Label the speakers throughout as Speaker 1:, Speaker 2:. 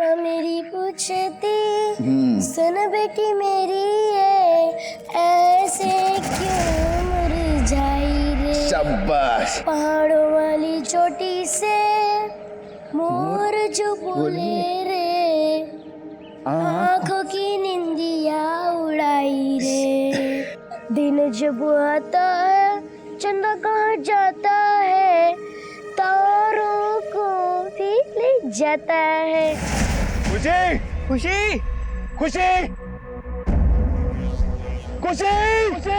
Speaker 1: मेरी पूछती सुन बेटी मेरी ये ऐसे क्यों मुरझाई रे।
Speaker 2: शाबाश।
Speaker 1: पहाड़ों वाली चोटी से मोर जो बोले रे, आंखों की निंदिया उड़ाई रे। दिन जब आता है चंदा कहाँ जाता है, तारों को भी ले जाता है।
Speaker 2: खुशी
Speaker 3: खुशी
Speaker 2: खुशी खुशी खुशी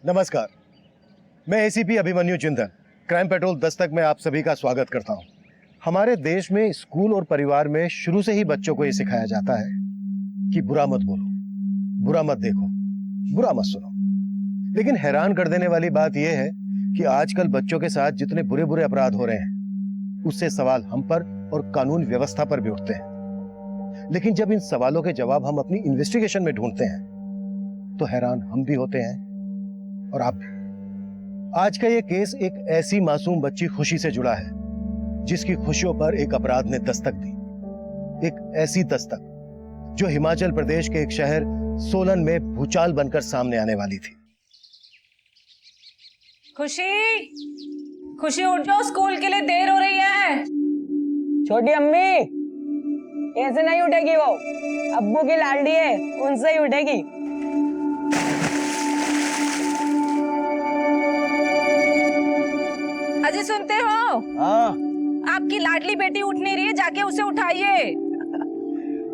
Speaker 4: नमस्कार, मैं एसीपी अभिमन्यु चिंतन, क्राइम पेट्रोल दस्तक में आप सभी का स्वागत करता हूं। हमारे देश में स्कूल और परिवार में शुरू से ही बच्चों को ये सिखाया जाता है कि बुरा मत बोलो, बुरा मत देखो, बुरा मत सुनो। लेकिन हैरान कर देने वाली बात यह है कि आजकल बच्चों के साथ जितने बुरे बुरे अपराध हो रहे हैं, उससे सवाल हम पर और कानून व्यवस्था पर भी उठते हैं। लेकिन जब इन सवालों के जवाब हम अपनी इन्वेस्टिगेशन में ढूंढते हैं तो हैरान हम भी होते हैं और आप भी। आज का ये केस एक ऐसी मासूम बच्ची खुशी से जुड़ा है जिसकी खुशियों पर एक अपराध ने दस्तक दी। एक ऐसी दस्तक जो हिमाचल प्रदेश के एक शहर सोलन में भूचाल बनकर सामने आने वाली थी।
Speaker 5: खुशी, खुशी उठ जाओ, स्कूल के लिए देर हो रही है।
Speaker 3: छोटी अम्मी ऐसे नहीं उठेगी, वो अब्बू की लाडली है, उनसे ही उठेगी।
Speaker 5: अजय सुनते हो?
Speaker 2: हाँ
Speaker 5: आपकी लाडली बेटी उठ नहीं रही है, जाके उसे उठाइए।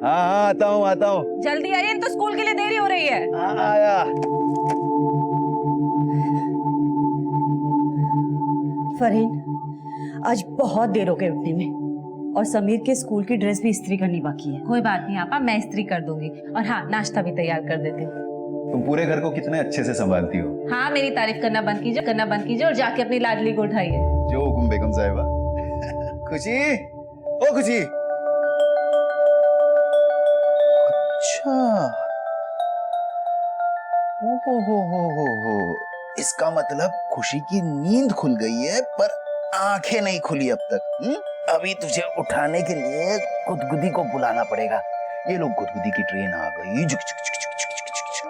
Speaker 2: हाँ आता हूँ।
Speaker 5: जल्दी आइए, तो स्कूल के लिए देरी हो रही है।
Speaker 2: आया।
Speaker 6: फरहीन, आज बहुत देर हो गई उठने में और समीर के स्कूल की ड्रेस भी इस्त्री करनी बाकी है।
Speaker 5: कोई बात नहीं आपा, मैं इस्त्री कर दूंगी। और हाँ, नाश्ता भी तैयार कर देती हूँ।
Speaker 7: तुम पूरे घर को कितने अच्छे से संभालती हो।
Speaker 5: हाँ, मेरी तारीफ करना बंद कीजिए और जाके अपनी लाडली को उठाइए।
Speaker 7: जो हुकुम बेगम साहिबा।
Speaker 2: खुशी, ओ खुशी। अच्छा, हो। इसका मतलब खुशी की नींद खुल गई है पर आंखें नहीं खुली अब तक। अभी तुझे उठाने के लिए गुदगुदी को बुलाना पड़ेगा। ये लोग, गुदगुदी की ट्रेन आ गई,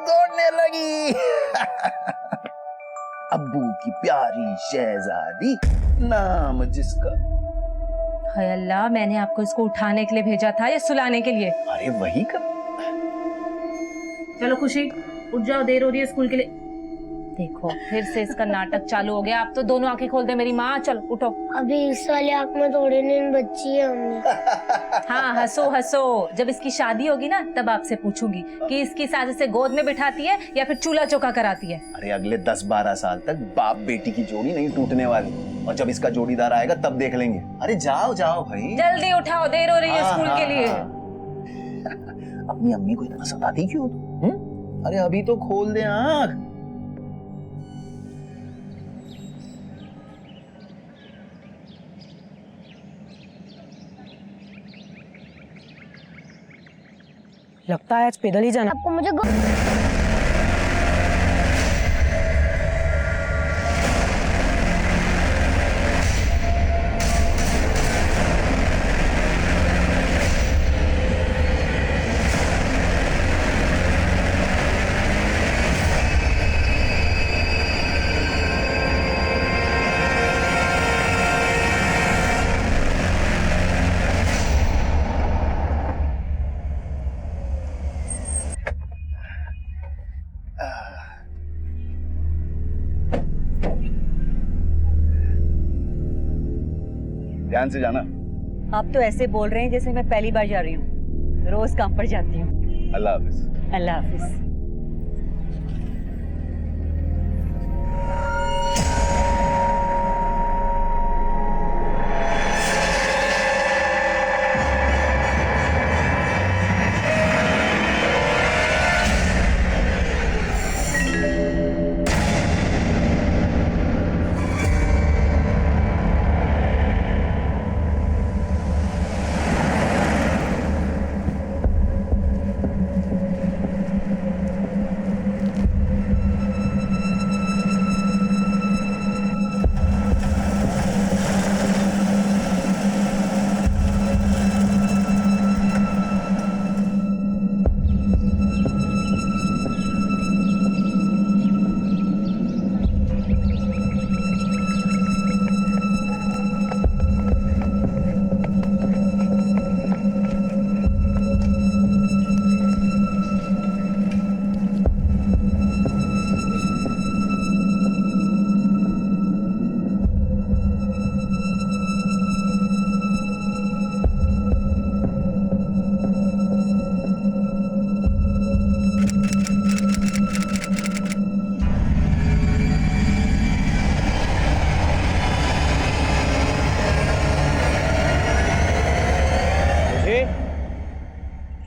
Speaker 2: दौड़ने लगी। अब्बू की प्यारी शहजादी, नाम जिसका।
Speaker 5: हाय अल्लाह, मैंने आपको इसको उठाने के लिए भेजा था या सुलाने के लिए?
Speaker 7: अरे वही कर।
Speaker 5: चलो खुशी, उठ जाओ, देर हो रही है स्कूल के लिए। देखो फिर से इसका नाटक चालू हो गया। आप तो दोनों आंखें खोल दे मेरी माँ। चल उठो।
Speaker 1: अभी इस वाली आँख में थोड़ी नींद बच्ची है हमने।
Speaker 5: हाँ, हंसो हंसो। जब इसकी शादी होगी ना, तब आपसे पूछूंगी कि इसकी सास इसे गोद में बिठाती है या फिर चूल्हा चौका कराती है।
Speaker 7: अरे अगले 10-12 साल तक बाप बेटी की जोड़ी नहीं टूटने वाली, और जब इसका जोड़ीदार आएगा तब देख लेंगे। अरे जाओ जाओ भाई,
Speaker 5: जल्दी उठाओ, देर हो रही है स्कूल के लिए।
Speaker 7: अपनी अम्मी को इतना सताती क्यों तुम? अरे अभी तो खोल दे आँख।
Speaker 3: लगता है आज पैदल ही जाना।
Speaker 1: आपको मुझे
Speaker 7: ध्यान से जाना।
Speaker 6: आप तो ऐसे बोल रहे हैं जैसे मैं पहली बार जा रही हूँ। रोज काम पर जाती हूँ।
Speaker 7: अल्लाह हाफिज।
Speaker 6: अल्लाह हाफिज।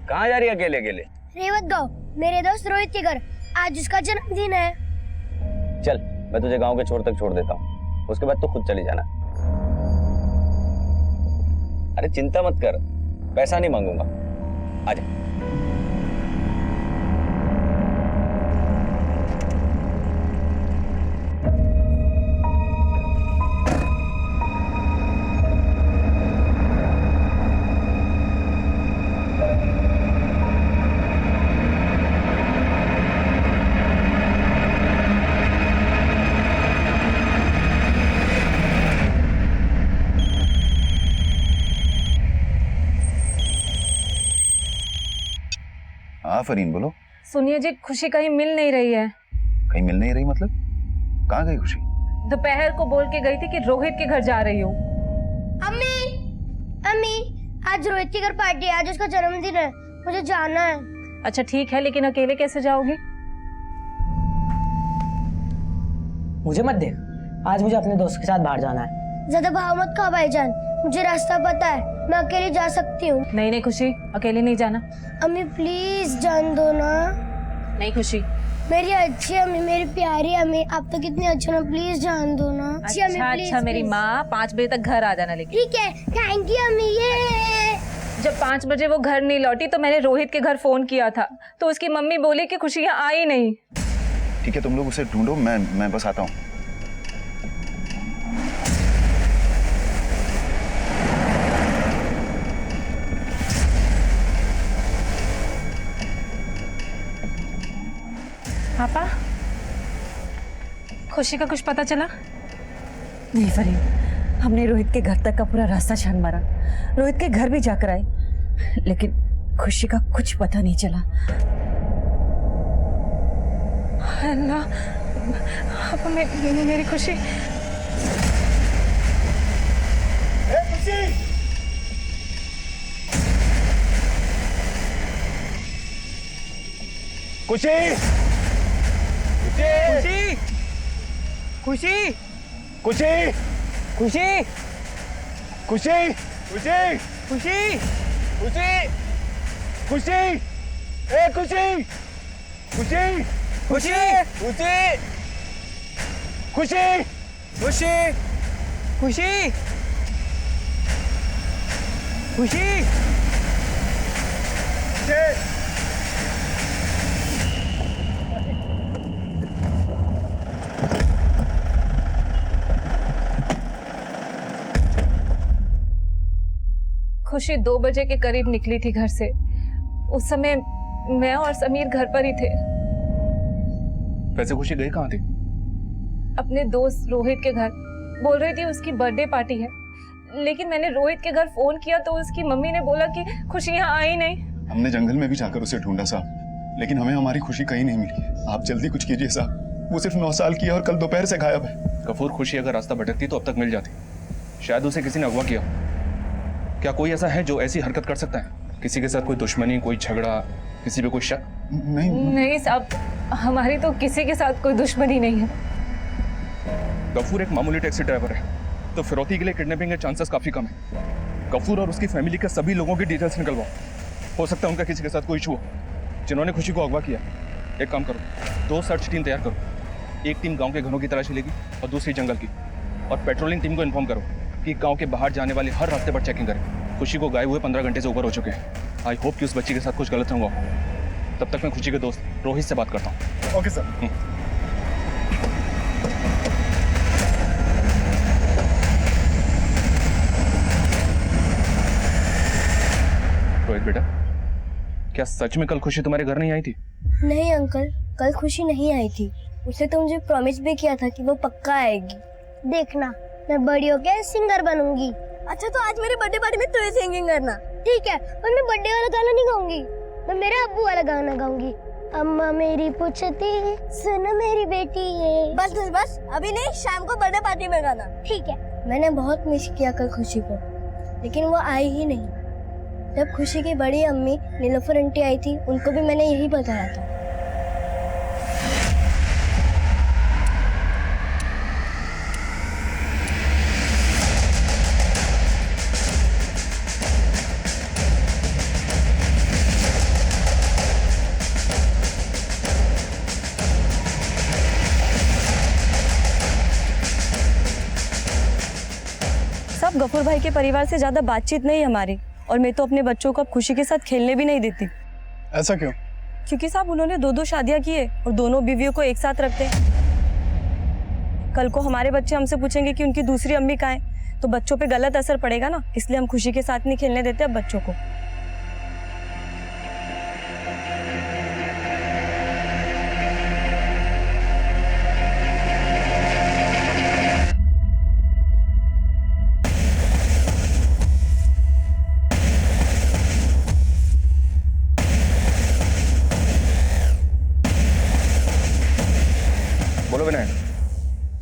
Speaker 3: कहाँ जा रही है अकेले अकेले?
Speaker 1: रेवत गाँव, मेरे दोस्त रोहित के घर, आज उसका जन्मदिन है।
Speaker 3: चल मैं तुझे गांव के छोर तक छोड़ देता हूँ, उसके बाद तो खुद चली जाना। अरे चिंता मत कर, पैसा नहीं मांगूंगा, आजा।
Speaker 2: हाँ फरीन बोलो।
Speaker 5: सुनिए जी, खुशी कहीं मिल नहीं रही है।
Speaker 2: कहीं मिल नहीं रही मतलब? कहाँ गई खुशी?
Speaker 5: दोपहर को बोल के गई थी कि रोहित के घर जा रही हूँ।
Speaker 1: अम्मी, अम्मी, आज रोहित के घर पार्टी है, आज उसका जन्मदिन है, मुझे जाना है।
Speaker 5: अच्छा ठीक है, लेकिन अकेले कैसे जाओगी?
Speaker 3: मुझे मत देख, आज मुझे अपने दोस्त के साथ बाहर जाना है।
Speaker 1: ज्यादा भाव मत खा भाईजान, मुझे रास्ता पता है, मैं अकेली जा सकती हूँ।
Speaker 5: नहीं नहीं खुशी, अकेले नहीं जाना।
Speaker 1: अम्मी प्लीज जान दो ना।
Speaker 5: नहीं खुशी।
Speaker 1: मेरी अच्छी अम्मी, मेरी प्यारी अम्मी, आप तो कितनी अच्छी ना, प्लीज जान दो ना। अच्छी अम्मी,
Speaker 5: अच्छा
Speaker 1: please,
Speaker 5: अच्छा मेरी
Speaker 1: please।
Speaker 5: माँ, 5 बजे तक घर आ जाना। लेकिन
Speaker 1: ठीक है, थैंक यू अम्मी। ये
Speaker 5: जब 5 बजे वो घर नहीं लौटी तो मैंने रोहित के घर फोन किया था, तो उसकी मम्मी बोली कि खुशी यहाँ आई नहीं।
Speaker 2: ठीक है तुम लोग उसे ढूंढो, मैं बस आता हूँ।
Speaker 5: पापा, खुशी का कुछ पता चला?
Speaker 6: नहीं फरीन, हमने रोहित के घर तक का पूरा रास्ता छान मारा, रोहित के घर भी जाकर आए, लेकिन खुशी का कुछ पता नहीं चला।
Speaker 5: अल्लाह, पापा मेरी खुशी।
Speaker 4: खुशी,
Speaker 3: खुशी, खुशी,
Speaker 4: खुशी,
Speaker 3: खुशी,
Speaker 4: खुशी, खुशी,
Speaker 3: खुशी,
Speaker 4: खुशी, खुशी, ए खुशी, खुशी,
Speaker 3: खुशी, खुशी,
Speaker 4: खुशी,
Speaker 3: खुशी, खुशी, खुशी।
Speaker 5: खुशी 2 बजे के करीब निकली थी घर से। उस समय मैं और समीर घर पर ही थे।
Speaker 8: वैसे खुशी गई कहाँ थी?
Speaker 5: अपने दोस्त रोहित के घर, बोल रही थी उसकी बर्थडे पार्टी है, लेकिन मैंने रोहित के घर फोन किया तो उसकी मम्मी ने बोला कि खुशी यहाँ आई नहीं।
Speaker 8: हमने जंगल में भी जाकर उसे ढूंढा साहब, लेकिन हमें हमारी खुशी कहीं नहीं मिली। आप जल्दी कुछ कीजिए साहब, वो सिर्फ 9 साल की है और कल दोपहर से गायब है। गफूर, खुशी अगर रास्ता भटकती तो अब तक मिल जाती, शायद उसे किसी ने अगवा किया। क्या कोई ऐसा है जो ऐसी हरकत कर सकता है? किसी के साथ कोई दुश्मनी, कोई झगड़ा, किसी पे कोई शक?
Speaker 5: नहीं साहब, हमारी तो किसी के साथ कोई दुश्मनी नहीं है।
Speaker 8: गफूर एक मामूली टैक्सी ड्राइवर है, तो फिरौती के लिए किडनैपिंग के चांसेस काफी कम है। गफूर और उसकी फैमिली के सभी लोगों की डिटेल्स निकलवाओ, हो सकता है उनका किसी के साथ कोई इशू हो जिन्होंने खुशी को अगवा किया। एक काम करो, 2 सर्च टीम तैयार करो, एक टीम गांव के घरों की तलाशी लेगी और दूसरी जंगल की, और पेट्रोलिंग टीम को इन्फॉर्म करो कि गांव के बाहर जाने वाले हर रास्ते पर चेकिंग करें। खुशी को गायब हुए 15 घंटे से ऊपर हो चुके हैं। आई होप कि उस बच्ची के साथ कुछ गलत हुआ। तब तक मैं खुशी के दोस्त रोहित से बात करता हूँ।
Speaker 4: Okay sir.
Speaker 8: रोहित बेटा, क्या सच में कल खुशी तुम्हारे घर नहीं आई थी?
Speaker 1: नहीं अंकल, कल खुशी नहीं आई थी। उसे तो मुझे प्रॉमिस भी किया था कि वो पक्का आएगी। देखना, मैं बड़ी होके सिंगर बनूंगी। अच्छा तो आज मेरे बर्थडे पार्टी में तू ही सिंगिंग करना। ठीक है, पर मैं बर्थडे वाला गाना नहीं गाऊंगी, मैं मेरे अब्बू वाला गाना गाऊंगी। अम्मा मेरी पूछती है, सुन मेरी बेटी है। बस बस बस, अभी नहीं, शाम को बर्थडे पार्टी में गाना। ठीक है। मैंने बहुत मिस किया कल खुशी को, लेकिन वो आई ही नहीं। जब खुशी की बड़ी अम्मी नीलोफर आंटी आई थी, उनको भी मैंने यही बताया था।
Speaker 6: गफूर भाई के परिवार से ज्यादा बातचीत नहीं हमारी, और मैं तो अपने बच्चों को अब खुशी के साथ खेलने भी नहीं देती।
Speaker 9: ऐसा क्यों?
Speaker 6: क्योंकि साहब उन्होंने 2-2 शादियां की है और दोनों बीवियों को एक साथ रखते हैं। कल को हमारे बच्चे हमसे पूछेंगे कि उनकी दूसरी अम्मी कहाँ है, तो बच्चों पे गलत असर पड़ेगा ना, इसलिए हम खुशी के साथ नहीं खेलने देते अब बच्चों को।
Speaker 8: बोलो विनय।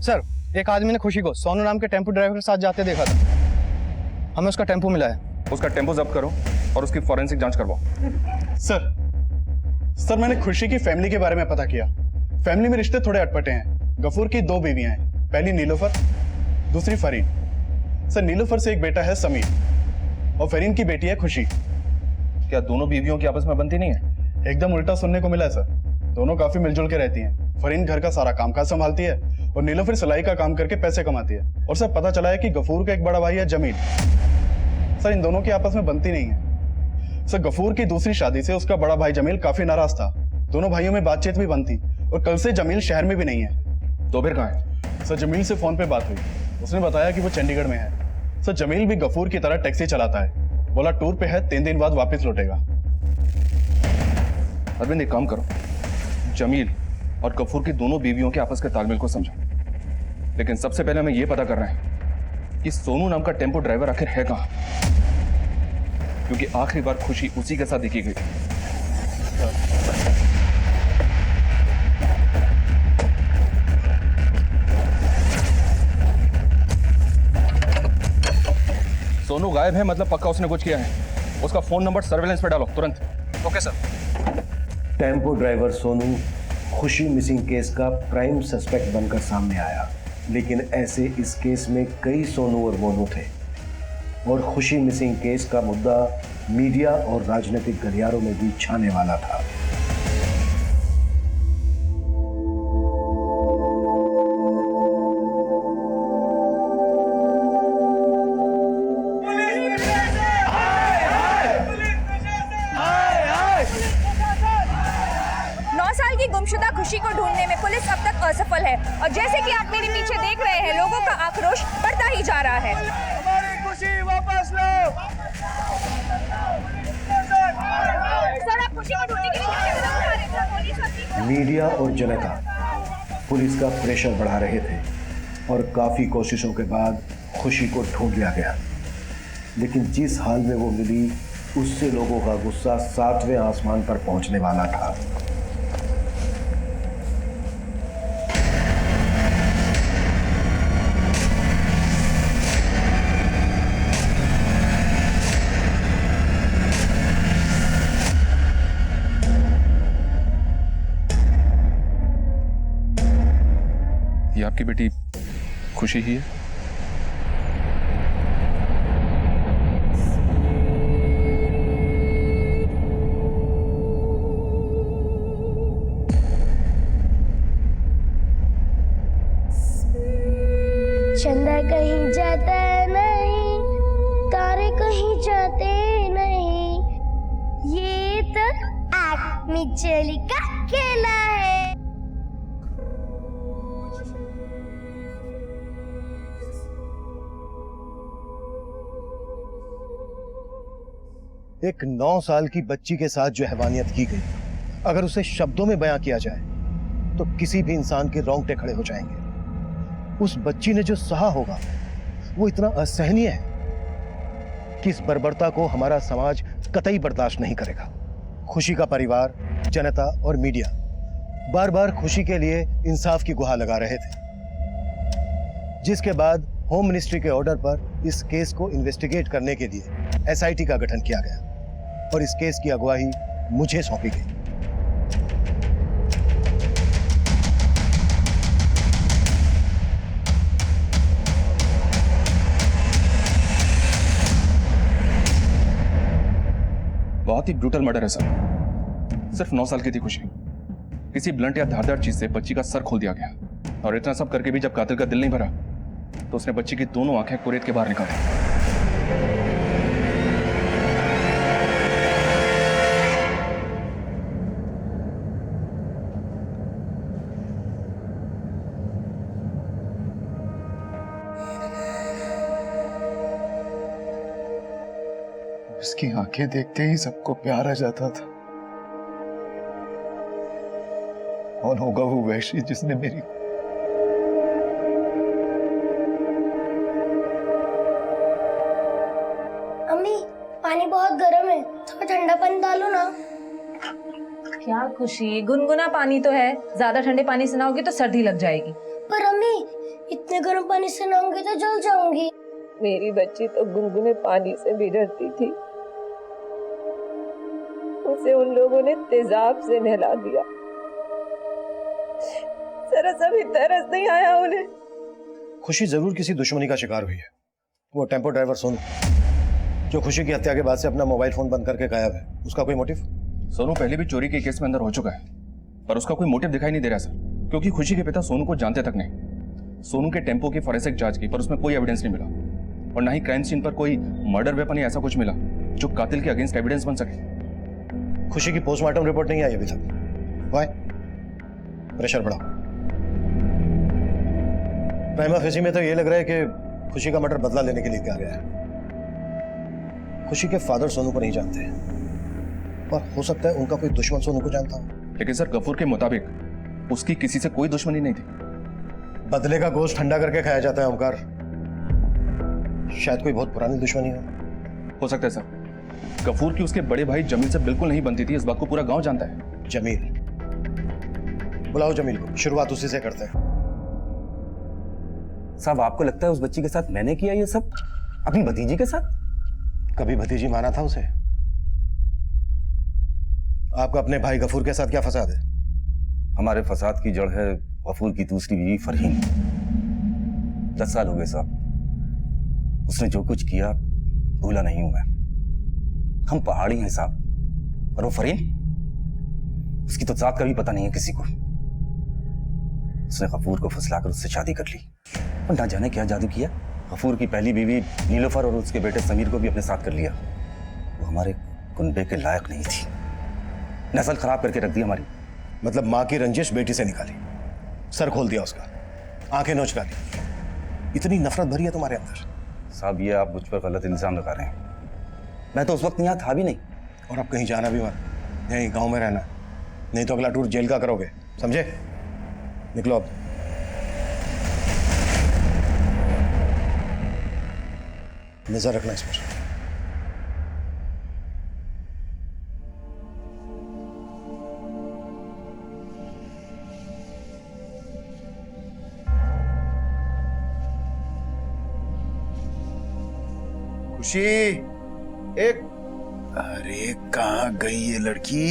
Speaker 9: सर, एक आदमी ने खुशी को सोनू नाम के टेम्पो ड्राइवर के साथ जाते देखा था। हमें उसका टेम्पो मिला है।
Speaker 8: उसका टेम्पो जब्त करो और उसकी फॉरेंसिक जांच करवाओ।
Speaker 9: सर मैंने खुशी की फैमिली के बारे में पता किया। फैमिली में रिश्ते थोड़े अटपटे हैं। गफूर की 2 बीवियां हैं, पहली नीलोफर, दूसरी फरीन। सर, नीलोफर से एक बेटा है समीर और फरीन की बेटी है खुशी।
Speaker 8: क्या दोनों बीवियों की आपस में बनती नहीं है?
Speaker 9: एकदम उल्टा सुनने को मिला है सर। दोनों काफी मिलजुल के रहती हैं। फरीन घर का सारा कामकाज संभालती है और नीलोफर सिलाई का काम करके पैसे कमाती है। और सर पता चला है कि गफूर का एक बड़ा भाई है जमील। सर, इन दोनों की आपस में बनती नहीं है। सर, गफूर की दूसरी शादी से उसका बड़ा भाई जमील काफी नाराज था। दोनों भाइयों में बातचीत भी बंद थी और कल से जमील शहर में भी नहीं है।
Speaker 8: तो फिर कहाँ है?
Speaker 9: सर, जमील से फोन पे बात हुई। उसने बताया कि वो चंडीगढ़ में है। सर, जमील भी गफूर की तरह टैक्सी चलाता है। बोला टूर पे है, 3 दिन बाद वापस लौटेगा।
Speaker 8: अरविंद, एक काम करो, जमील और गफूर की दोनों बीवियों के आपस के तालमेल को समझो। लेकिन सबसे पहले हमें यह पता करना है कि सोनू नाम का टेम्पो ड्राइवर आखिर है कहां, क्योंकि आखिरी बार खुशी उसी के साथ देखी गई। सोनू गायब है, मतलब पक्का उसने कुछ किया है। उसका फोन नंबर सर्वेलेंस पे डालो तुरंत। Okay sir.
Speaker 10: Tempo driver Sonu खुशी मिसिंग केस का प्राइम सस्पेक्ट बनकर सामने आया, लेकिन ऐसे इस केस में कई सोनू और मोनू थे और खुशी मिसिंग केस का मुद्दा मीडिया और राजनीतिक गलियारों में भी छाने वाला था।
Speaker 5: गुमशुदा खुशी को ढूंढने में पुलिस अब तक असफल है और जैसे कि आप मेरे पीछे देख रहे हैं, लोगों का आक्रोश बढ़ता ही जा रहा है।
Speaker 9: हमारी खुशी वापस लो।
Speaker 5: सर, आप खुशी को ढूंढने के लिए क्या कदम उठा रहे हैं? पुलिस
Speaker 10: मीडिया और जनता पुलिस का प्रेशर बढ़ा रहे थे और काफी कोशिशों के बाद खुशी को ढूंढ लिया गया, लेकिन जिस हाल में वो मिली उससे लोगों का गुस्सा 7वें आसमान पर पहुंचने वाला था।
Speaker 8: ये आपकी बेटी खुशी ही है?
Speaker 1: चंदा कहीं जाता नहीं, तारे कहीं जाते नहीं, ये तो आग में चली का खेला है।
Speaker 4: एक 9 साल की बच्ची के साथ जो हैवानियत की गई, अगर उसे शब्दों में बयां किया जाए तो किसी भी इंसान के रोंगटे खड़े हो जाएंगे। उस बच्ची ने जो सहा होगा वो इतना असहनीय है कि इस बर्बरता को हमारा समाज कतई बर्दाश्त नहीं करेगा। खुशी का परिवार, जनता और मीडिया बार बार खुशी के लिए इंसाफ की गुहार लगा रहे थे, जिसके बाद होम मिनिस्ट्री के ऑर्डर पर इस केस को इन्वेस्टिगेट करने के लिए एसआईटी का गठन किया गया और इस केस की अगुवाई मुझे सौंपी गई।
Speaker 8: बहुत ही ब्रूटल मर्डर है सर। सिर्फ 9 साल की थी खुशी, किसी ब्लंट या धारदार चीज से बच्ची का सर खोल दिया गया और इतना सब करके भी जब कातिल का दिल नहीं भरा तो उसने बच्ची की दोनों आंखें कुरेद के बाहर निकाली।
Speaker 2: उसकी आंखें देखते ही सबको प्यार आ जाता था। कौन होगा वो वैशी जिसने मेरी
Speaker 1: अम्मी पानी बहुत गर्म है, थोड़ा ठंडा पानी डालो ना।
Speaker 5: क्या खुशी, गुनगुना पानी तो है, ज्यादा ठंडे पानी से नहाओगी तो सर्दी लग जाएगी।
Speaker 1: पर अम्मी इतने गर्म पानी से नहाऊंगी तो जल जाऊंगी।
Speaker 5: मेरी बच्ची तो गुनगुने पानी से भी डरती थी, उसे उन लोगों ने तेजाब से नहला दिया। जरा सा भी तरस नहीं आया उन्हें।
Speaker 4: खुशी जरूर किसी दुश्मनी का शिकार हुई है। वो टेम्पो ड्राइवर सोनू, जो खुशी की हत्या के बाद से अपना मोबाइल फोन बंद करके गायब है, उसका कोई मोटिव?
Speaker 8: सोनू पहले भी चोरी के केस में अंदर हो चुका है, पर उसका कोई मोटिव दिखाई नहीं दे रहा सर, क्योंकि खुशी के पिता सोनू को जानते तक नहीं। सोनू के टेम्पो की फॉरेंसिक जांच की, पर उसमें कोई एविडेंस नहीं मिला, और ना ही क्राइम सीन पर कोई मर्डर वेपन या ऐसा कुछ मिला जो कातिल के अगेंस्ट एविडेंस बन सके।
Speaker 4: खुशी की पोस्टमार्टम रिपोर्ट नहीं आई अभी तक। वाई? प्रेशर बढ़ाओ। प्राइमा फेसी में तो ये लग रहा है कि खुशी का मर्डर बदला लेने के लिए किया गया है। खुशी के फादर सोनू को नहीं जानते हैं, और हो सकता है उनका कोई दुश्मन सोनू को जानता हो।
Speaker 8: लेकिन सर गफूर के मुताबिक उसकी किसी से कोई दुश्मनी नहीं थी।
Speaker 4: बदले का गोश्त ठंडा करके खाया जाता है ओमकार। शायद कोई बहुत पुरानी दुश्मनी
Speaker 8: हो सकता है सर। गफूर की उसके बड़े भाई जमील से बिल्कुल नहीं बनती थी, इस बात को पूरा गांव जानता है।
Speaker 4: जमील? बुलाओ जमील को, शुरुआत उसी से करते हैं।
Speaker 7: साहब आपको लगता है उस बच्ची के साथ मैंने किया ये सब, अपनी भतीजी के साथ?
Speaker 4: कभी भतीजी माना था उसे? आपका अपने भाई गफूर के साथ क्या फसाद है?
Speaker 7: हमारे फसाद की जड़ है गफूर की दूसरी बीवी फरहीन। 10 साल हो गए साहब, उसने जो कुछ किया भूला नहीं हूं मैं। हम पहाड़ी हैं साहब, और वो फरहीन, उसकी तो जात का भी पता नहीं है किसी को। उसने गफूर को फुसलाकर उससे शादी कर ली, और ना जाने क्या जादू किया। गफूर की पहली बीवी नीलोफर और उसके बेटे समीर को भी अपने साथ कर लिया। वो हमारे कुनबे के लायक नहीं थी, नस्ल खराब करके रख दी हमारी।
Speaker 4: मतलब माँ की रंजिश बेटी से निकाली, सर खोल दिया उसका, आंखें नोच डाली। इतनी नफरत भरी है तुम्हारे अंदर?
Speaker 7: साहब ये आप मुझ पर गलत इल्जाम लगा रहे हैं, मैं तो उस वक्त यहाँ था भी नहीं।
Speaker 4: और अब कहीं जाना भी मत, यहीं गांव में रहना, नहीं तो अगला टूर जेल का करोगे, समझे? निकलो अब। नजर रखना इस पर।
Speaker 2: खुशी, एक अरे कहाँ गई ये लड़की?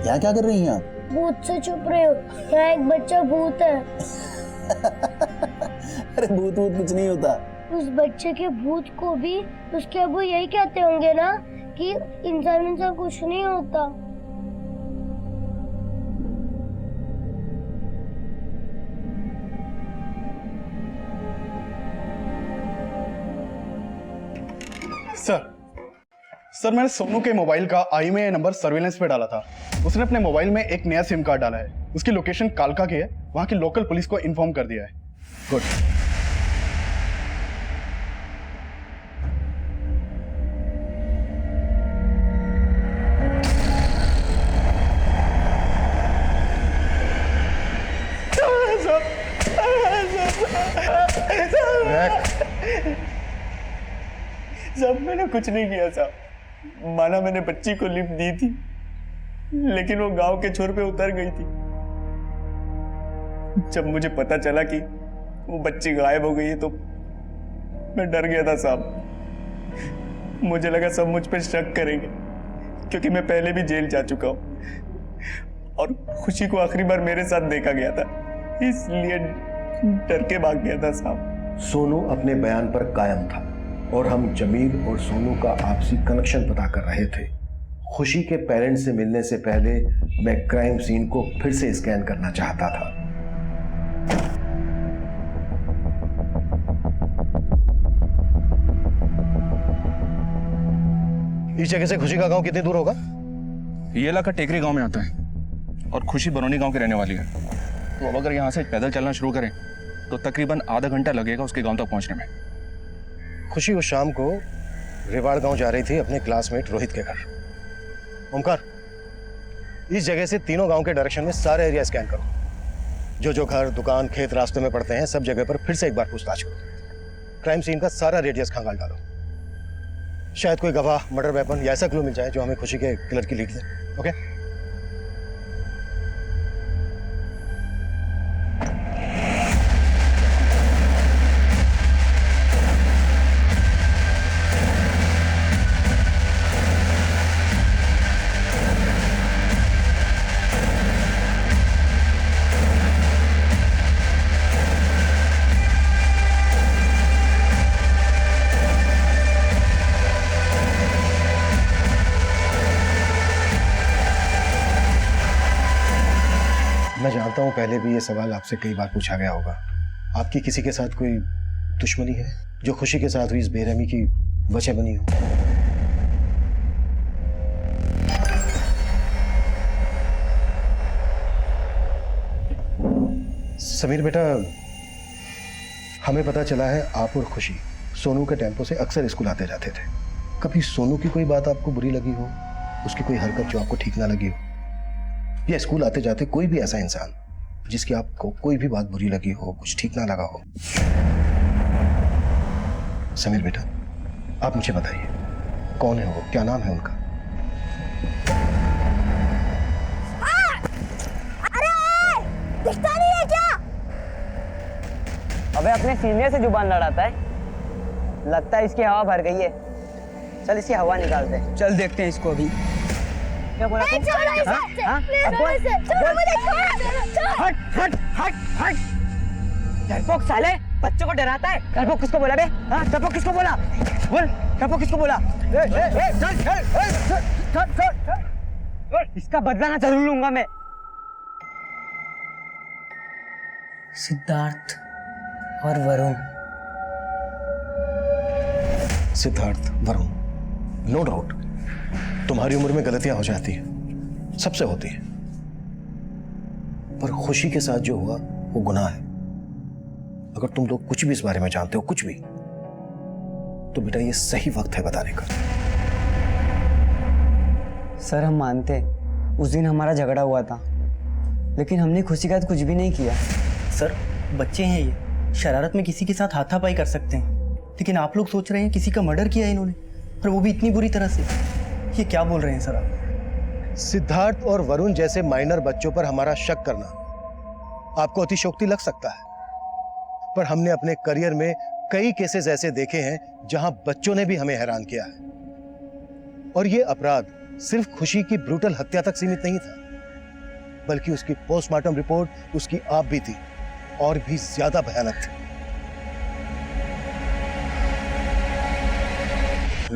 Speaker 7: यहाँ क्या कर रही हैं आप?
Speaker 1: भूत से छुप रहे हो, यहाँ एक बच्चा भूत है।
Speaker 7: अरे भूत भूत कुछ नहीं होता।
Speaker 1: उस बच्चे के भूत को भी उसके अब्बू यही कहते होंगे ना कि इंसान कुछ नहीं होता।
Speaker 9: सर मैंने सोनू के मोबाइल का IMEI नंबर सर्विलेंस पे डाला था। उसने अपने मोबाइल में एक नया सिम कार्ड डाला है, उसकी लोकेशन कालका की है, वहां की लोकल पुलिस को इन्फॉर्म कर दिया है।
Speaker 4: गुड।
Speaker 9: साहब मैंने कुछ नहीं किया साहब, माना मैंने बच्ची को लिफ्ट दी थी, लेकिन वो गांव के छोर पे उतर गई थी। जब मुझे पता चला कि वो बच्ची गायब हो गई है तो मैं डर गया था साहब। मुझे लगा सब मुझ पे शक करेंगे, क्योंकि मैं पहले भी जेल जा चुका हूं और खुशी को आखिरी बार मेरे साथ देखा गया था, इसलिए डर के भाग गया था साहब।
Speaker 10: सोनू अपने बयान पर कायम था और हम जमील और सोनू का आपसी कनेक्शन पता कर रहे थे। खुशी के पेरेंट्स से मिलने से पहले मैं क्राइम सीन को फिर से स्कैन करना चाहता था।
Speaker 4: इस जगह से खुशी का गांव कितनी दूर होगा?
Speaker 8: ये इलाका टेकरी गांव में आता है और खुशी बरौनी गांव की रहने वाली है। तो अब अगर यहाँ से पैदल चलना शुरू करें तो तकरीबन आधा घंटा लगेगा उसके गांव तक पहुंचने में।
Speaker 4: खुशी उस शाम को रेवाड़ गांव जा रही थी अपने क्लासमेट रोहित के घर। ओमकार, इस जगह से तीनों गांव के डायरेक्शन में सारे एरिया स्कैन करो। जो घर, दुकान, खेत रास्ते में पड़ते हैं, सब जगह पर फिर से एक बार पूछताछ करो। क्राइम सीन का सारा रेडियस खंगाल डालो। शायद कोई गवाह, मर्डर वेपन या ऐसा क्लू मिल जाए जो हमें खुशी के किलर की लीड दे। ओके? मैं जानता हूं पहले भी ये सवाल आपसे कई बार पूछा गया होगा। आपकी किसी के साथ कोई दुश्मनी है जो खुशी के साथ हुई इस बेरहमी की वजह बनी हो? समीर बेटा, हमें पता चला है आप और खुशी सोनू के टेम्पो से अक्सर स्कूल आते जाते थे। कभी सोनू की कोई बात आपको बुरी लगी हो, उसकी कोई हरकत जो आपको ठीक ना लगी हो, या स्कूल आते जाते कोई भी ऐसा इंसान जिसकी आपको कोई भी बात बुरी लगी हो, कुछ ठीक ना लगा हो? समीर बेटा, आप मुझे बताइए, कौन है वो, क्या नाम है उनका?
Speaker 1: अरे दिखता नहीं है क्या?
Speaker 3: अबे अपने सीनियर से जुबान लड़ाता है, लगता है इसकी हवा भर गई है। चल इसकी हवा निकालते हैं। चल देखते हैं इसको अभी। क्या बोला तू? हट हट हट हट! डरपोक साले, बच्चों को डराता है। डरपोक किसको बोला बे? हाँ, डरपोक किसको बोला? बोल, डरपोक किसको बोला? चल चल चल! इसका बदला ना जरूर लूंगा मैं। सिद्धार्थ और वरुण।
Speaker 4: सिद्धार्थ, वरुण, नो डाउट तुम्हारी उम्र में गलतियां हो जाती हैं, सबसे होती है, पर खुशी के साथ जो हुआ वो गुनाह है। अगर तुम लोग कुछ भी इस बारे में जानते हो, कुछ भी, तो बेटा ये सही वक्त है बताने का।
Speaker 3: सर हम मानते हैं उस दिन हमारा झगड़ा हुआ था, लेकिन हमने खुशी का कुछ भी नहीं किया।
Speaker 11: सर बच्चे हैं, ये शरारत में किसी के साथ हाथापाई कर सकते हैं, लेकिन आप लोग सोच रहे हैं किसी का मर्डर किया है इन्होंने, और वो भी इतनी बुरी तरह से। ये क्या बोल रहे हैं सर आप?
Speaker 4: सिद्धार्थ और वरुण जैसे माइनर बच्चों पर हमारा शक करना आपको अतिशयोक्ति लग सकता है, पर हमने अपने करियर में कई केसेस ऐसे देखे हैं जहां बच्चों ने भी हमें हैरान किया है। और यह अपराध सिर्फ खुशी की ब्रूटल हत्या तक सीमित नहीं था, बल्कि उसकी पोस्टमार्टम रिपोर्ट उसकी आप भी थी और भी ज्यादा भयानक थी।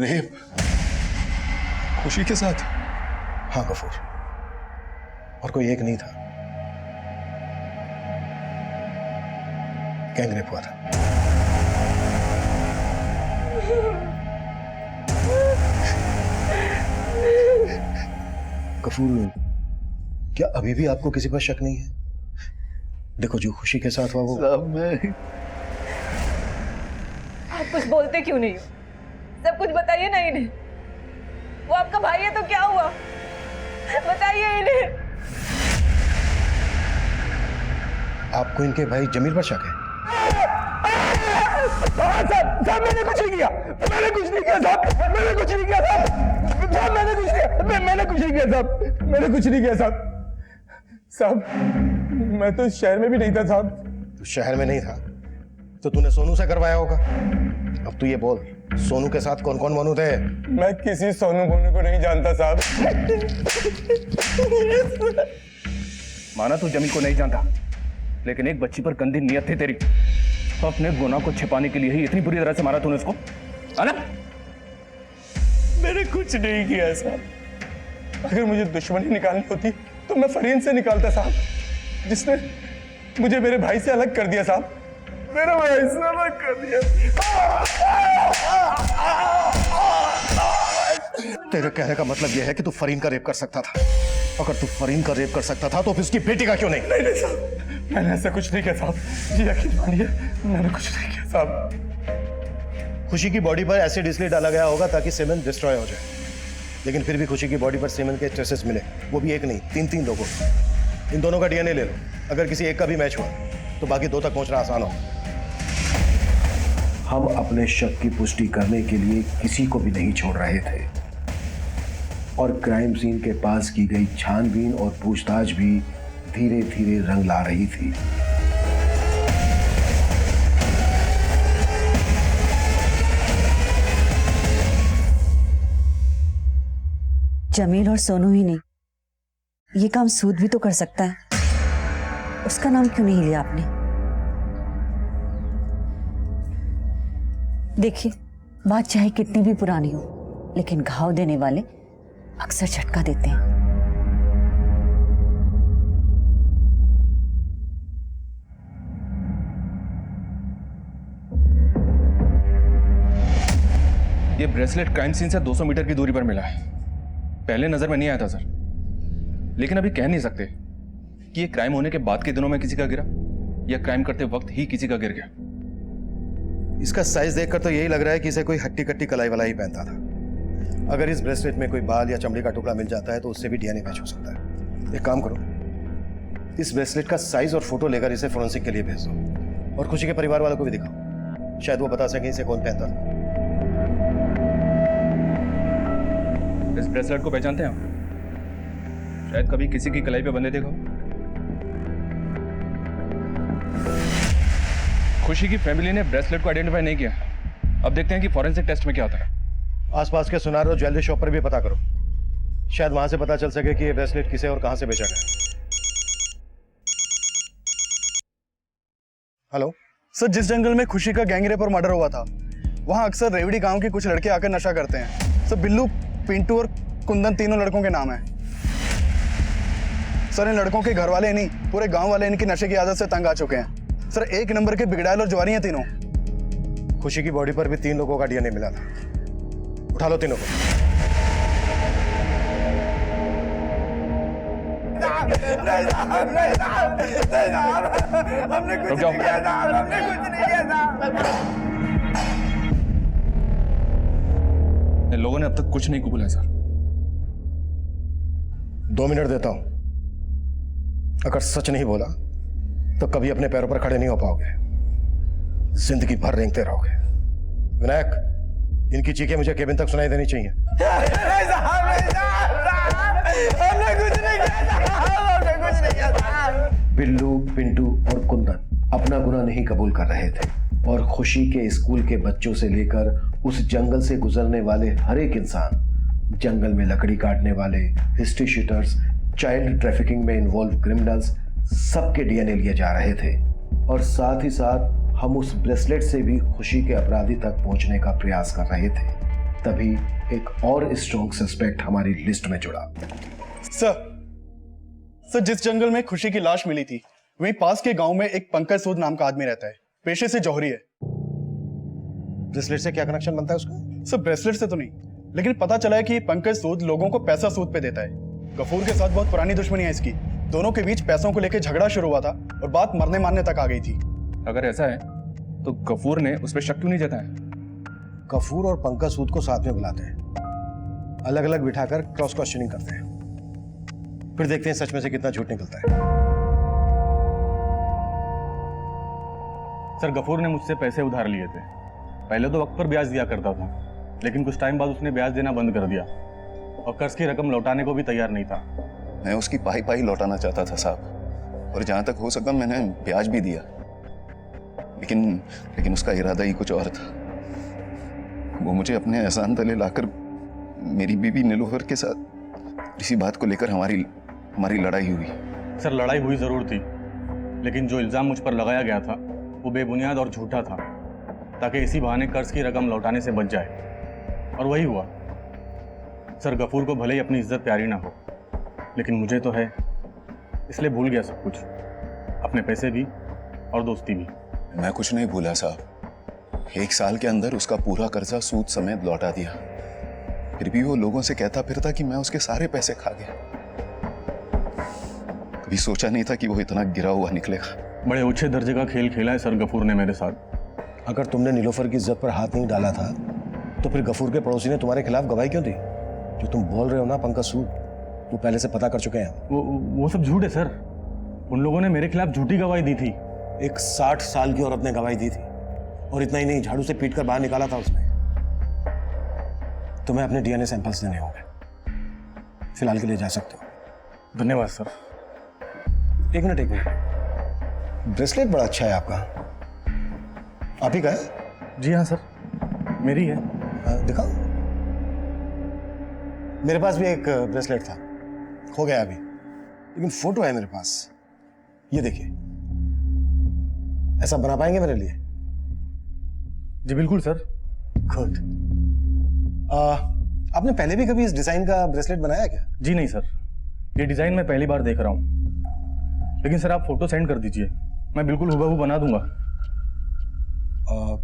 Speaker 8: रेप खुशी के साथ?
Speaker 4: हाँ गफूर, और कोई एक नहीं था, गैंग रेप हुआ था। गफूर, क्या अभी भी आपको किसी पर शक नहीं है? देखो जो खुशी के साथ हुआ वो
Speaker 5: आप कुछ बोलते क्यों नहीं हो? सब कुछ बताइए ना इन्हें। वो आपका भाई है तो क्या हुआ, बताइए इन्हें।
Speaker 4: आपको इनके भाई जमीर पर शक है?
Speaker 8: साहब मैंने कुछ नहीं किया, मैंने कुछ नहीं किया साहब, मैंने कुछ नहीं किया साहब, साहब मैंने कुछ नहीं, मैंने कुछ नहीं किया साहब, मैंने कुछ नहीं किया साहब। साहब मैं तो शहर में भी नहीं था साहब।
Speaker 4: तो शहर में नहीं था तो तूने सोनू से करवाया होगा। अब तू ये बोल, सोनू के साथ कौन कौन मोनू थे?
Speaker 8: मैं किसी सोनू बोनू को नहीं जानता साहब। माना तू जमीन को नहीं जानता, लेकिन एक बच्ची पर गंदी नियत थी तेरी। अपने गुनाह को छिपाने के लिए ही इतनी बुरी तरह से मारा तूने उसको, है ना? मैंने कुछ नहीं किया साहब। अगर मुझे दुश्मनी निकालनी होती तो मैं फरीन से निकालता साहब, जिसने मुझे मेरे भाई से अलग कर दिया साहब, मेरे भाई से अलग कर दिया।
Speaker 4: तेरे कहने का मतलब यह है कि तू फरीन का रेप कर सकता था। अगर तू फरीन का रेप कर सकता था तो फिर उसकी बेटी का क्यों नहीं?
Speaker 8: नहीं साहब, मैंने ऐसा कुछ नहीं किया साहब, जी यकीन मानिए मैंने कुछ नहीं किया साहब।
Speaker 4: खुशी की बॉडी पर एसिड इसलिए डाला गया होगा ताकि सेमेन डिस्ट्रॉय हो जाए, लेकिन फिर भी खुशी की बॉडी पर सेमेन के ट्रेसेस मिले, वो भी एक नहीं, तीन लोगों। इन दोनों का डीएनए ले लो, अगर किसी एक का भी मैच हुआ तो बाकी दो तक पहुंचना आसान हो।
Speaker 10: हम अपने शक की पुष्टि करने के लिए किसी को भी नहीं छोड़ रहे थे और क्राइम सीन के पास की गई छानबीन और पूछताछ भी धीरे धीरे रंग ला रही थी।
Speaker 12: जमील और सोनू ही नहीं, ये काम सूद भी तो कर सकता है। उसका नाम क्यों नहीं लिया आपने? देखिए, बात चाहे कितनी भी पुरानी हो, लेकिन घाव देने वाले अक्सर झटका देते हैं।
Speaker 8: ये ब्रेसलेट क्राइम सीन से 200 मीटर की दूरी पर मिला है। पहले नजर में नहीं आया था सर, लेकिन अभी कह नहीं सकते कि ये क्राइम होने के बाद के दिनों में किसी का गिरा या क्राइम करते वक्त ही किसी का गिर गया।
Speaker 4: इसका साइज देखकर तो यही लग रहा है कि इसे कोई हट्टी कट्टी कलाई वाला ही पहनता था। अगर इस ब्रेसलेट में कोई बाल या चमड़ी का टुकड़ा मिल जाता है तो उससे भी डीएनए मैच हो सकता है। एक काम करो, इस ब्रेसलेट का साइज और फोटो लेकर इसे फोरेंसिक के लिए भेज दो और खुशी के परिवार वालों को भी दिखाओ, शायद वो बता सकें इसे कौन पहनता था।
Speaker 8: इस ब्रेसलेट को पहचानते हैं आप? शायद कभी किसी की कलाई पे बंधे देखा। खुशी की फैमिली ने ब्रेसलेट को आइडेंटिफाई नहीं किया। अब देखते हैं कि फॉरेंसिक टेस्ट में क्या होता है।
Speaker 4: आसपास के सुनार और ज्वेलरी शॉप पर भी पता करो, शायद वहां से पता चल सके कि ये ब्रेसलेट किसे और कहां से बेचा गया। हेलो
Speaker 9: सर, जिस जंगल में खुशी का गैंगरेप और मर्डर हुआ था, वहां अक्सर रेवड़ी गांव के कुछ लड़के आकर नशा करते हैं। सर, बिल्लू, पिंटू और कुंदन तीनों लड़कों के नाम है। सर, इन लड़कों के घर वाले नहीं, पूरे गांव वाले इनकी नशे की आदत से तंग आ चुके हैं। सर, एक नंबर के बिगड़ैल और ज्वारी हैं तीनों।
Speaker 4: खुशी की बॉडी पर भी 3 लोगों का डीएनए मिला था। उठा लो तीनों को।
Speaker 8: रुक जाओ। इन लोगों ने अब तक कुछ नहीं कबूला है सर।
Speaker 4: 2 मिनट देता हूं, अगर सच नहीं बोला तो कभी अपने पैरों पर खड़े नहीं हो पाओगे, जिंदगी भर रेंगते रहोगे। विनायक, इनकी चीखें मुझे केबिन तक सुनाई देनी चाहिए।
Speaker 10: बिल्लू, पिंटू और कुंदन अपना गुनाह नहीं कबूल कर रहे थे और खुशी के स्कूल के बच्चों से लेकर उस जंगल से गुजरने वाले हर एक इंसान, जंगल में लकड़ी काटने वाले, हिस्ट्री शीटर्स, चाइल्ड ट्रैफिकिंग में इन्वॉल्व क्रिमिनल्स, सबके डीएनए लिए जा रहे थे और साथ ही साथ हम उस ब्रेसलेट से भी खुशी के अपराधी तक पहुंचने का प्रयास कर रहे थे। तभी एक और स्ट्रॉन्ग सस्पेक्ट हमारी लिस्ट में जुड़ा।
Speaker 9: सर, जिस जंगल में खुशी की लाश मिली थी, वहीं पास के गांव में एक पंकज सूद नाम का आदमी रहता है। पेशे से जौहरी है।
Speaker 4: ब्रेसलेट से क्या कनेक्शन बनता है उसका?
Speaker 9: सर, ब्रेसलेट से तो नहीं, लेकिन पता चला है कि पंकज सूद लोगों को पैसा सूद पे देता है। गफूर के साथ बहुत पुरानी दुश्मनी है इसकी। दोनों के बीच पैसों को लेकर झगड़ा शुरू हुआ था और बात मरने मारने तक आ गई थी।
Speaker 8: अगर ऐसा है तो गफूर ने उस पर शक क्यों नहीं जताया?
Speaker 4: गफूर और पंकज सूद को साथ में बुलाते हैं, अलग अलग बिठाकर क्रॉस क्वेश्चनिंग करते हैं, फिर देखते हैं सच में से कितना झूठ निकलता है।
Speaker 13: सर, गफूर ने मुझसे पैसे उधार लिए थे। पहले तो वक्त पर ब्याज दिया करता था, लेकिन कुछ टाइम बाद उसने ब्याज देना बंद कर दिया और कर्ज की रकम लौटाने को भी तैयार नहीं था।
Speaker 7: मैं उसकी पाई लौटाना चाहता था साहब, और जहां तक हो सका मैंने ब्याज भी दिया, लेकिन उसका इरादा ही कुछ और था। वो मुझे अपने एहसान तले लाकर मेरी बीवी नीलोफर के साथ इसी बात को लेकर हमारी लड़ाई हुई।
Speaker 13: सर, लड़ाई हुई जरूर थी, लेकिन जो इल्जाम मुझ पर लगाया गया था वो बेबुनियाद और झूठा था, ताकि इसी बहाने कर्ज की रकम लौटाने से बच जाए, और वही हुआ। सर, गफूर को भले ही अपनी इज्जत प्यारी ना हो, लेकिन मुझे तो है, इसलिए भूल गया सब कुछ, अपने पैसे भी और दोस्ती भी।
Speaker 7: मैं कुछ नहीं भूला साहब। 1 साल के अंदर उसका पूरा कर्जा सूद समेत लौटा दिया।
Speaker 2: फिर भी वो लोगों से कहता फिरता कि मैं उसके सारे पैसे खा गया। कभी सोचा नहीं था कि वो इतना गिरा हुआ निकलेगा।
Speaker 13: बड़े ऊंचे दर्जे का खेल खेला है सर गफूर ने मेरे साथ।
Speaker 10: अगर तुमने नीलोफर की इज्जत पर हाथ नहीं डाला था तो फिर गफूर के पड़ोसी ने तुम्हारे खिलाफ गवाही क्यों दी? जो तुम बोल रहे हो ना पंकज सूद, वो पहले से पता कर चुके हैं।
Speaker 13: वो सब झूठ है सर। उन लोगों ने मेरे खिलाफ झूठी गवाही दी थी।
Speaker 10: एक 60 साल की औरत ने गवाही दी थी, और इतना ही नहीं, झाड़ू से पीट कर बाहर निकाला था उसने। तुम्हें अपने डीएनए सैंपल्स देने होंगे। फिलहाल के लिए जा सकते हो।
Speaker 13: धन्यवाद सर।
Speaker 10: एक मिनट, ब्रेसलेट बड़ा अच्छा है आपका। आप ही का है?
Speaker 13: जी हाँ सर, मेरी है।
Speaker 10: दिखाओ। मेरे पास भी एक ब्रेसलेट था, खो गया अभी, लेकिन फोटो है मेरे पास। ये देखिए, ऐसा बना पाएंगे मेरे लिए?
Speaker 13: जी बिल्कुल सर।
Speaker 10: गुड। आपने पहले भी कभी इस डिजाइन का ब्रेसलेट बनाया क्या?
Speaker 13: जी नहीं सर, ये डिजाइन मैं पहली बार देख रहा हूँ। लेकिन सर आप फोटो सेंड कर दीजिए, मैं बिल्कुल हुबहू बना दूंगा।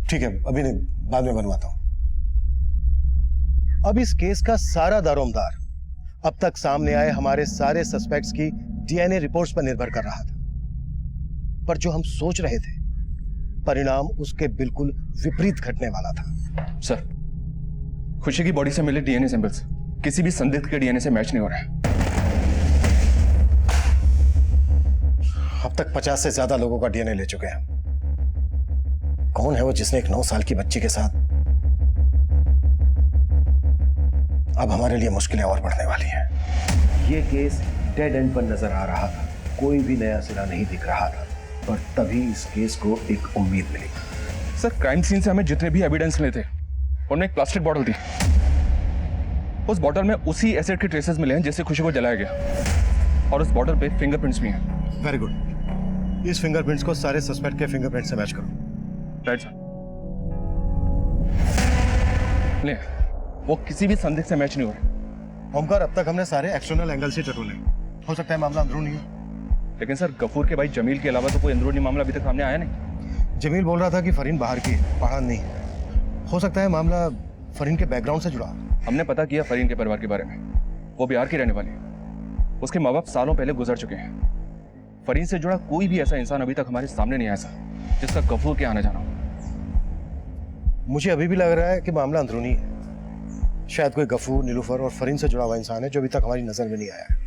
Speaker 10: ठीक है, अभी नहीं, बाद में बनवाता हूँ।
Speaker 4: अब इस केस का सारा दारोमदार अब तक सामने आए हमारे सारे सस्पेक्ट्स की डीएनए रिपोर्ट्स पर निर्भर कर रहा था, पर जो हम सोच रहे थे परिणाम उसके बिल्कुल विपरीत घटने वाला था।
Speaker 8: सर, खुशी की बॉडी से मिले डीएनए सैंपल्स किसी भी संदिग्ध के डीएनए से मैच नहीं हो रहा है।
Speaker 10: अब तक 50 से ज्यादा लोगों का डीएनए ले चुके हैं। कौन है वो जिसने एक 9 साल की बच्ची के साथ? अब हमारे लिए मुश्किलें और बढ़ने वाली हैं। ये केस डेड एंड पर नजर आ रहा था, कोई भी नया सिरा नहीं दिख रहा था, पर तभी इस केस को एक उम्मीद मिली।
Speaker 8: सर, क्राइम सीन से हमें जितने भी एविडेंस मिले थे उनमें एक प्लास्टिक बॉटल थी। उस बॉटल में उसी एसिड के ट्रेसेस मिले हैं जिससे खुशी को जलाया गया, और उस बॉटल पे फिंगरप्रिंट्स भी हैं।
Speaker 4: Very good. इस फिंगरप्रिंट्स को सारे सस्पेक्ट के फिंगरप्रिंट से मैच करो।
Speaker 8: Right sir. ले, वो किसी भी संदिग्ध से मैच नहीं हो रहे।
Speaker 4: ओमकार, अब तक हमने सारे एक्सटर्नल एंगल से टटोले, हो सकता है मामला अंदरूनी हो।
Speaker 8: लेकिन सर, गफूर के भाई जमील के अलावा तो कोई अंदरूनी मामला अभी तक सामने आया नहीं।
Speaker 4: जमील बोल रहा था कि फरीन बाहर की है, पहाड़ नहीं है। हो सकता है मामला फरीन के बैकग्राउंड से जुड़ा।
Speaker 8: हमने पता किया फरीन के परिवार के बारे में। वो बिहार की रहने वाली है। उसके माँ बाप सालों पहले गुजर चुके हैं। फरीन से जुड़ा कोई भी ऐसा इंसान अभी तक हमारे सामने नहीं आया सर जिसका गफूर के आना जाना हो।
Speaker 4: मुझे अभी भी लग रहा है कि मामला अंदरूनी है। शायद कोई गफूर, नीलूफर और फरीन से जुड़ा हुआ इंसान है जो अभी तक हमारी नजर में नहीं आया है।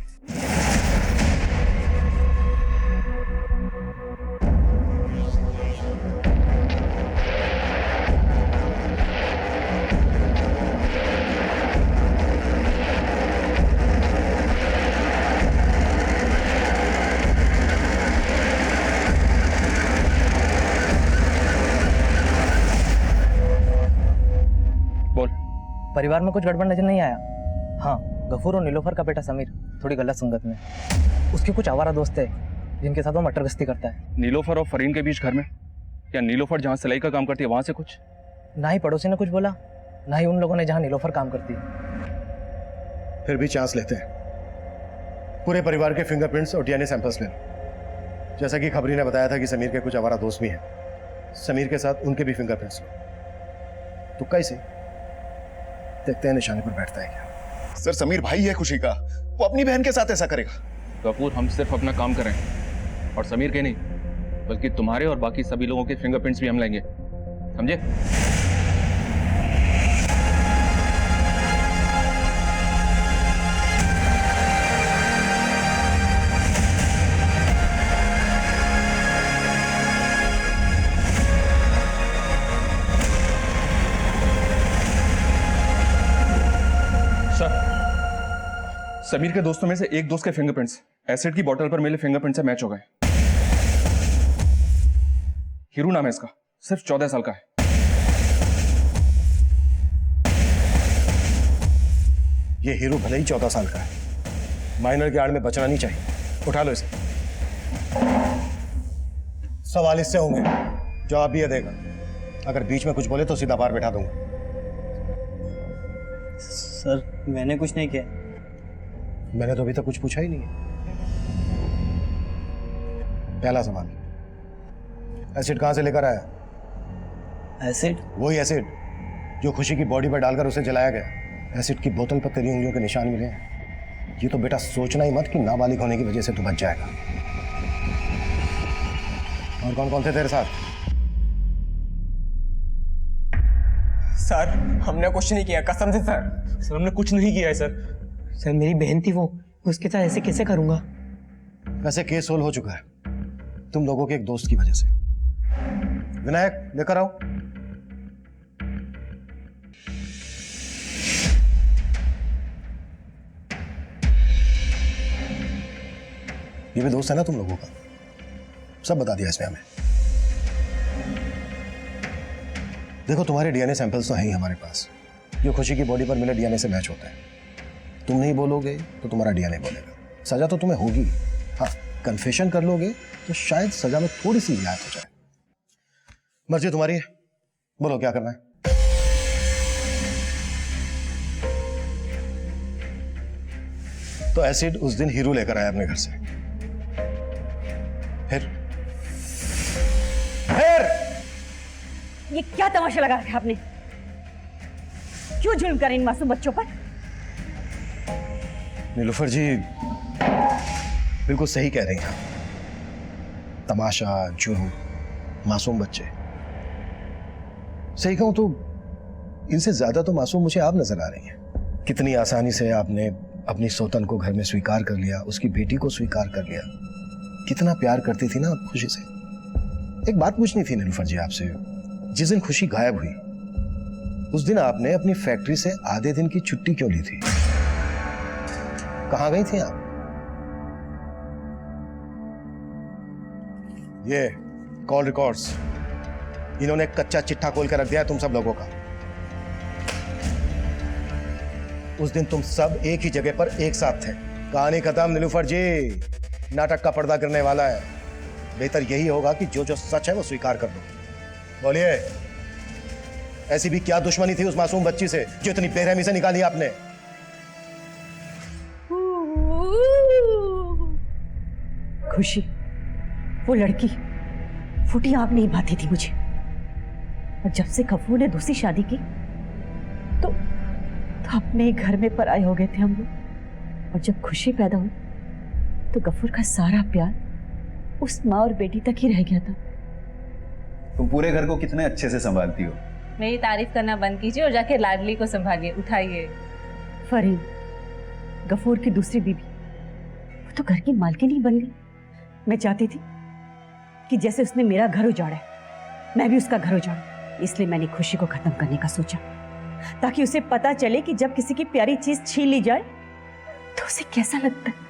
Speaker 3: परिवार में कुछ गड़बड़ नजर नहीं आया। हाँ, गफूर और नीलोफर का बेटा समीर थोड़ी गलत संगत में। उसके कुछ आवारा दोस्त है जिनके साथ वो मटर गश्ती करता है।
Speaker 8: नीलोफर और फरीन के बीच घर में, या नीलोफर जहाँ सिलाई का काम करती है वहां से कुछ?
Speaker 3: ना ही पड़ोसी ने कुछ बोला, ना ही उन लोगों ने जहाँ नीलोफर काम करती है।
Speaker 4: फिर भी चांस लेते हैं। पूरे परिवार के फिंगरप्रिंट्स और डीएनए सैंपल्स ले लो। जैसा कि खबरी ने बताया था कि समीर के कुछ आवारा दोस्त भी हैं, समीर के साथ उनके भी फिंगरप्रिंट्स लो। तो कैसे देखते हैं निशाने पर बैठता है क्या।
Speaker 2: सर, समीर भाई है खुशी का, वो अपनी बहन के साथ ऐसा करेगा?
Speaker 8: गफूर, हम सिर्फ अपना काम कर रहे हैं, और समीर के नहीं बल्कि तुम्हारे और बाकी सभी लोगों के फिंगरप्रिंट्स भी हम लेंगे, समझे? समीर के दोस्तों में से एक दोस्त के फिंगरप्रिंट्स एसिड की बोतल पर मिले फिंगरप्रिंट से मैच हो गए। हीरू नाम है इसका, सिर्फ 14 साल का है।
Speaker 10: ये हीरू भले ही 14 साल का है, माइनर की आड़ में बचना नहीं चाहिए। उठा लो इसे। सवाल इससे होंगे, जवाब भी ये देगा। अगर बीच में कुछ बोले तो सीधा बाहर बैठा दूंगा।
Speaker 11: सर, मैंने कुछ नहीं किया।
Speaker 10: मैंने तो अभी तक कुछ पूछा ही नहीं है। पहला सवाल, एसिड कहां से लेकर आया?
Speaker 11: एसिड?
Speaker 10: वही एसिड जो खुशी की बॉडी पर डालकर उसे जलाया गया।
Speaker 4: एसिड की बोतल पर तेरी उंगलियों के निशान मिले हैं। ये तो बेटा सोचना ही मत कि नाबालिग होने की वजह से तू बच जाएगा। और कौन कौन थे तेरे साथ?
Speaker 3: सर हमने कुछ नहीं किया, कसम से सर।
Speaker 8: सर हमने कुछ नहीं किया है सर।
Speaker 3: सर मेरी बहन थी वो, उसके साथ ऐसे कैसे करूंगा?
Speaker 4: वैसे केस सोल्व हो चुका है तुम लोगों के एक दोस्त की वजह से। विनायक लेकर आओ। ये भी दोस्त है ना तुम लोगों का, सब बता दिया इसने हमें। देखो तुम्हारे डीएनए सैंपल्स तो हैं ही हमारे पास, जो खुशी की बॉडी पर मिले डीएनए से मैच होते हैं। तुम नहीं बोलोगे तो तुम्हारा डीएनए बोलेगा। सजा तो तुम्हें होगी, हाँ कन्फेशन कर लोगे तो शायद सजा में थोड़ी सी रियायत हो जाए। मर्जी तुम्हारी है, बोलो क्या करना है। तो एसिड उस दिन हीरू लेकर आया अपने घर से, फिर
Speaker 12: ये क्या तमाशा लगा रखा आपने? क्यों जुल्म करें इन मासूम बच्चों पर?
Speaker 4: नीलूफर जी बिल्कुल सही कह रही हैं। तमाशा, जुर्म, मासूम बच्चे। सही कहूं तो इनसे ज्यादा तो मासूम मुझे आप नजर आ रही हैं। कितनी आसानी से आपने अपनी सौतन को घर में स्वीकार कर लिया, उसकी बेटी को स्वीकार कर लिया। कितना प्यार करती थी ना आप खुशी से। एक बात पूछनी थी नीलूफर जी आपसे, जिस दिन खुशी गायब हुई उस दिन आपने अपनी फैक्ट्री से आधे दिन की छुट्टी क्यों ली थी? कहां गई थी आप? ये कॉल रिकॉर्ड्स इन्होंने कच्चा चिट्ठा खोल कर रख दिया है तुम सब लोगों का। उस दिन तुम सब एक ही जगह पर एक साथ थे। कहानी खत्म नीलूफर जी, नाटक का पर्दा करने वाला है। बेहतर यही होगा कि जो जो सच है वो स्वीकार कर दो। बोलिए, ऐसी भी क्या दुश्मनी थी उस मासूम बच्ची से जो इतनी बेरहमी से निकाली आपने?
Speaker 12: खुशी, वो लड़की फूटी आग नहीं भाती थी मुझे। और जब से गफूर ने दूसरी शादी की तो अपने घर में पराए हो गए थे हम लोग। और जब खुशी पैदा हुई तो गफूर का सारा प्यार उस माँ और बेटी तक ही रह गया था।
Speaker 2: तुम पूरे घर को कितने अच्छे से संभालती हो।
Speaker 5: मेरी तारीफ करना बंद कीजिए और जाके लाडली को संभालिए, उठाइए।
Speaker 12: फरीन, गफूर की दूसरी बीवी, वो तो घर की मालकिन ही बन गई। मैं चाहती थी कि जैसे उसने मेरा घर उजाड़ा है मैं भी उसका घर उजाड़ूं। इसलिए मैंने खुशी को खत्म करने का सोचा, ताकि उसे पता चले कि जब किसी की प्यारी चीज छीन ली जाए तो उसे कैसा लगता है।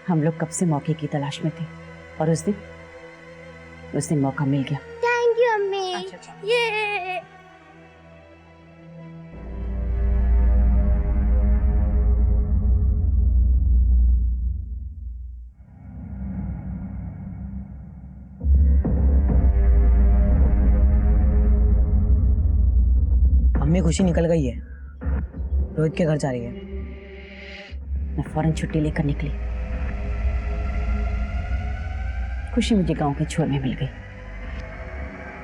Speaker 12: हम लोग कब से मौके की तलाश में थे और उस दिन मौका मिल गया।
Speaker 1: थैंक यू अम्मी। ये
Speaker 3: अम्मी खुशी निकल गई है, रोहित के घर जा रही है।
Speaker 12: मैं फौरन छुट्टी लेकर निकली। खुशी मुझे गांव के छोर में मिल गई।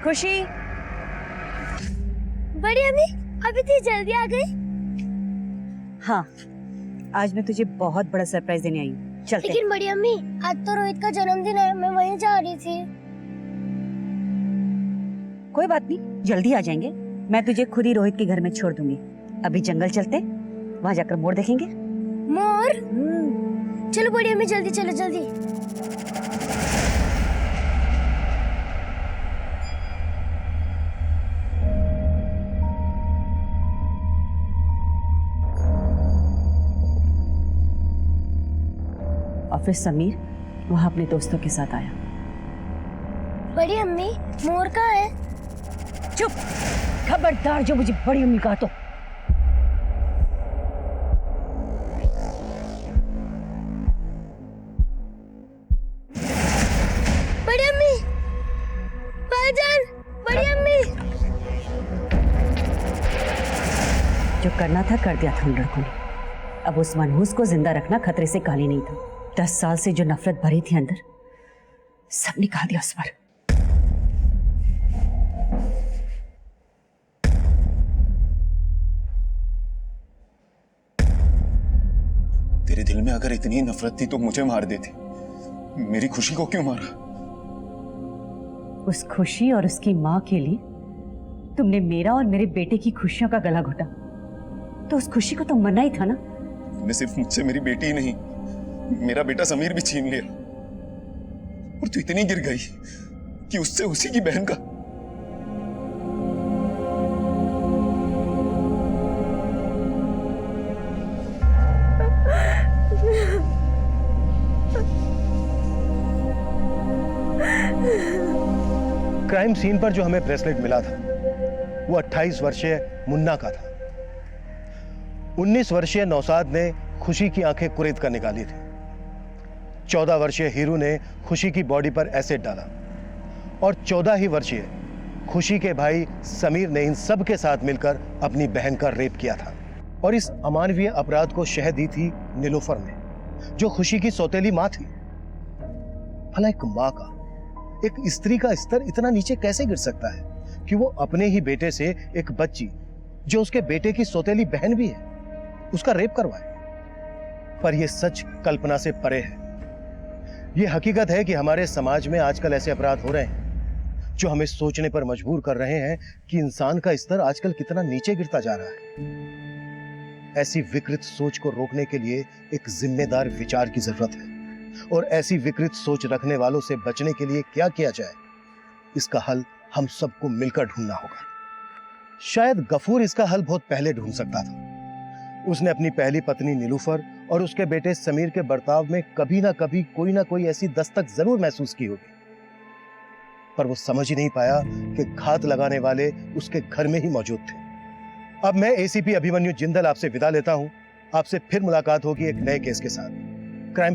Speaker 12: खुशी,
Speaker 1: बड़ी अम्मी अभी इतनी जल्दी आ गई?
Speaker 12: हाँ, आज मैं तुझे बहुत बड़ा सरप्राइज देने आई हूँ। चलते।
Speaker 1: लेकिन बड़ी अम्मी आज तो रोहित का जन्मदिन है, मैं वहीं जा रही थी।
Speaker 12: कोई बात नहीं, जल्दी आ जाएंगे। मैं तुझे खुद ही रोहित के घर में छोड़ दूंगी। अभी जंगल चलते, वहां जाकर मोर देखेंगे।
Speaker 1: मोर? चलो बड़ी अम्मी जल्दी चलो जल्दी।
Speaker 12: और फिर समीर वहां अपने दोस्तों के साथ आया।
Speaker 1: बड़ी अम्मी मोर कहाँ है?
Speaker 12: चुप, खबरदार जो मुझे बड़ी अम्मी कहा तो।
Speaker 1: बड़ी अम्मी, भाईजान, बड़ी अम्मी।
Speaker 12: जो करना था कर दिया था उन लड़कों ने। अब उस मनहूस को जिंदा रखना खतरे से खाली नहीं था। 10 साल से जो नफरत भरी थी अंदर, सब निकाल दिया उस पर।
Speaker 8: तेरे दिल में अगर इतनी नफरत थी तो मुझे मार देती, मेरी खुशी को क्यों मारा?
Speaker 12: उस खुशी और उसकी माँ के लिए तुमने मेरा और मेरे बेटे की खुशियों का गला घोटा, तो उस खुशी को तो मरना ही था ना।
Speaker 8: तूने सिर्फ मुझसे मेरी बेटी ही नहीं, मेरा बेटा समीर भी छीन लिया, और तू इतनी गिर गई कि उससे उसी की बहन का।
Speaker 4: क्राइम सीन पर जो हमें ब्रेसलेट मिला था वो 28 वर्षीय मुन्ना का था। 19 वर्षीय नौसाद ने खुशी की आंखें कुरेद कर निकाली थी। 14 वर्षीय हीरू ने खुशी की बॉडी पर एसिड डाला और 14 ही वर्षीय खुशी के भाई समीर ने इन सब के साथ मिलकर अपनी बहन का रेप किया था। और इस अमानवीय अपराध को शह दी थी नीलोफर ने, जो खुशी की सौतेली मां थी। भला एक मां का, एक स्त्री का स्तर इतना नीचे कैसे गिर सकता है कि वो अपने ही बेटे से एक बच्ची, जो उसके बेटे की सौतेली बहन भी है, उसका रेप करवाए? पर यह सच कल्पना से परे है। यह हकीकत है कि हमारे समाज में आजकल ऐसे अपराध हो रहे हैं जो हमें सोचने पर मजबूर कर रहे हैं कि इंसान का स्तर आजकल कितना नीचे गिरता जा रहा है। ऐसी विकृत सोच को रोकने के लिए एक जिम्मेदार विचार की जरूरत है, और ऐसी विकृत सोच रखने वालों से बचने के लिए क्या किया जाए, इसका हल हम सबको मिलकर ढूंढना होगा। शायद गफूर इसका हल बहुत पहले ढूंढ सकता था। उसने अपनी पहली पत्नी नीलूफर और उसके बेटे समीर के बर्ताव में कभी ना कोई ऐसी दस्तक जरूर महसूस की होगी, पर वो समझ ही नहीं पाया कि घात लगाने वाले उसके घर में ही मौजूद थे। अब मैं एसीपी अभिमन्यु जिंदल आपसे विदा लेता हूं। आपसे फिर मुलाकात होगी एक नए केस के साथ। क्राइम